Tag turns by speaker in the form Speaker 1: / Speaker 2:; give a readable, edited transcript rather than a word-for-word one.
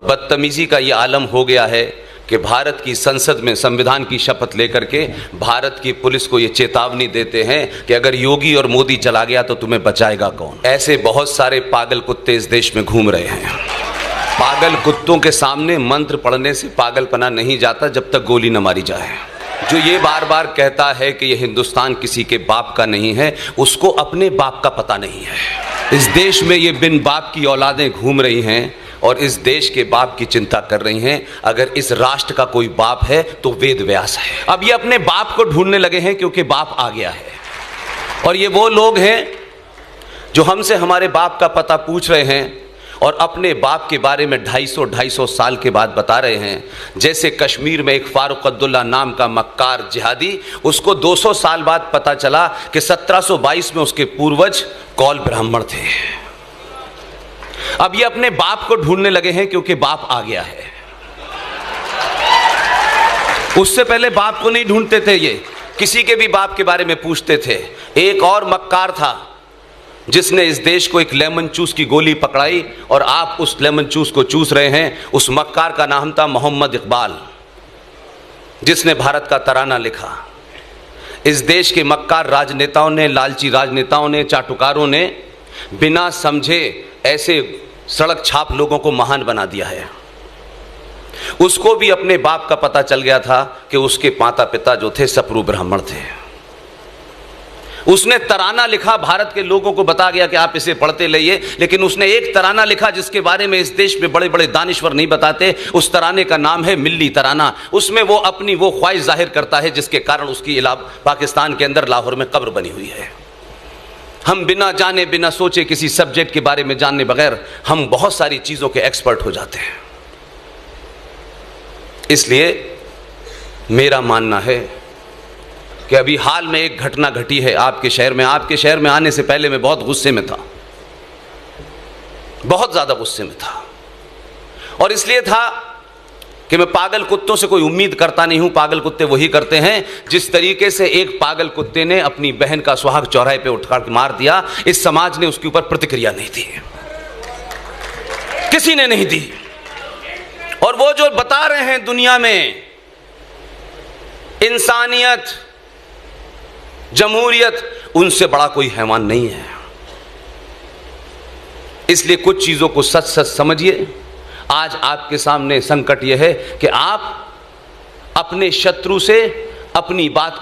Speaker 1: बदतमीजी का ये आलम हो गया है कि भारत की संसद में संविधान की शपथ लेकर के भारत की पुलिस को ये चेतावनी देते हैं कि अगर योगी और मोदी चला गया तो तुम्हें बचाएगा कौन। ऐसे बहुत सारे पागल कुत्ते इस देश में घूम रहे हैं। पागल कुत्तों के सामने मंत्र पढ़ने से पागलपना नहीं जाता जब तक गोली न मारी जाए। जो ये बार बार कहता है कि ये हिंदुस्तान किसी के बाप का नहीं है, उसको अपने बाप का पता नहीं है। इस देश में ये बिन बाप की औलादें घूम रही हैं और इस देश के बाप की चिंता कर रही हैं। अगर इस राष्ट्र का कोई बाप है तो वेद व्यास है। अब ये अपने बाप को ढूंढने लगे हैं क्योंकि बाप आ गया है। और ये वो लोग हैं जो हमसे हमारे बाप का पता पूछ रहे हैं और अपने बाप के बारे में 250 साल के बाद बता रहे हैं। जैसे कश्मीर में एक फारूक अब्दुल्ला नाम का मक्कार जिहादी, उसको 200 साल बाद पता चला कि 1722 में उसके पूर्वज कौल ब्राह्मण थे। अब ये अपने बाप को ढूंढने लगे हैं क्योंकि बाप आ गया है। उससे पहले बाप को नहीं ढूंढते थे, ये किसी के भी बाप के बारे में पूछते थे। एक और मक्कार था जिसने इस देश को एक लेमन चूस की गोली पकड़ाई और आप उस लेमन चूस को चूस रहे हैं। उस मक्कार का नाम था मोहम्मद इकबाल, जिसने भारत का तराना लिखा। इस देश के मक्कार राजनेताओं ने, लालची राजनेताओं ने, चाटुकारों ने बिना समझे ऐसे सड़क छाप लोगों को महान बना दिया है। उसको भी अपने बाप का पता चल गया था कि उसके माता पिता जो थे सप्रू ब्राह्मण थे। उसने तराना लिखा, भारत के लोगों को बता गया कि आप इसे पढ़ते रहिए, लेकिन उसने एक तराना लिखा जिसके बारे में इस देश में बड़े बड़े दानिश्वर नहीं बताते। उस तराने का नाम है मिल्ली तराना। उसमें वो अपनी वो ख्वाहिश जाहिर करता है जिसके कारण उसकी पाकिस्तान के अंदर लाहौर में कब्र बनी हुई है। हम बिना जाने बिना सोचे किसी सब्जेक्ट के बारे में जानने बगैर हम बहुत सारी चीज़ों के एक्सपर्ट हो जाते हैं। इसलिए मेरा मानना है कि अभी हाल में एक घटना घटी है आपके शहर में। आपके शहर में आने से पहले मैं बहुत गुस्से में था, बहुत ज़्यादा गुस्से में था। और इसलिए था कि मैं पागल कुत्तों से कोई उम्मीद करता नहीं हूं। पागल कुत्ते वही करते हैं जिस तरीके से एक पागल कुत्ते ने अपनी बहन का सुहाग चौराहे पे उठकर मार दिया, इस समाज ने उसके ऊपर प्रतिक्रिया नहीं दी, किसी ने नहीं दी। और वो जो बता रहे हैं दुनिया में इंसानियत, जमहूरियत, उनसे बड़ा कोई हैवान नहीं है। इसलिए कुछ चीजों को सच सच समझिए। आज आपके सामने संकट यह है कि आप अपने शत्रु से अपनी बात